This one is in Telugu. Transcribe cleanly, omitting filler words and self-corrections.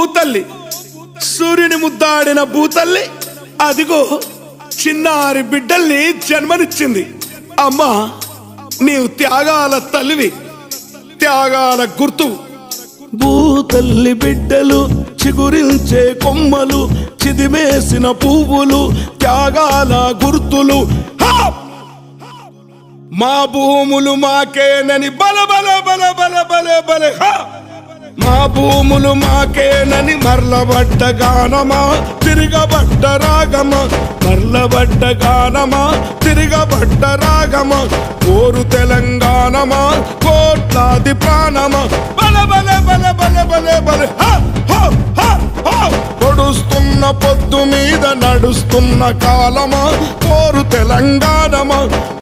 భూతల్లి, సూర్యుని ముద్దాడిన భూతల్లి అదిగో చిన్నారి బిడ్డల్ని జన్మనిచ్చింది. అమ్మా, నీవు త్యాగాల తల్లివి, త్యాగాల గుర్తు. భూతల్లి బిడ్డలు చిగురించే కొమ్మలు, చిదిమేసిన పువ్వులు, త్యాగాల గుర్తులు. మా భూములు మాకేనని బల బల బల బల బల బల. మా భూములు మాకేనని మర్లబడ్డ గానమా, తిరగబడ్డ రాగమా, మర్లబడ్డ గానమా, తిరగబడ్డ రాగమా. కోరు తెలంగాణమా, కోట్లాది ప్రాణమా, బల బల బల బల బల బల. పొడుస్తున్న పొద్దు మీద నడుస్తున్న కాలమా, కోరు తెలంగాణమా.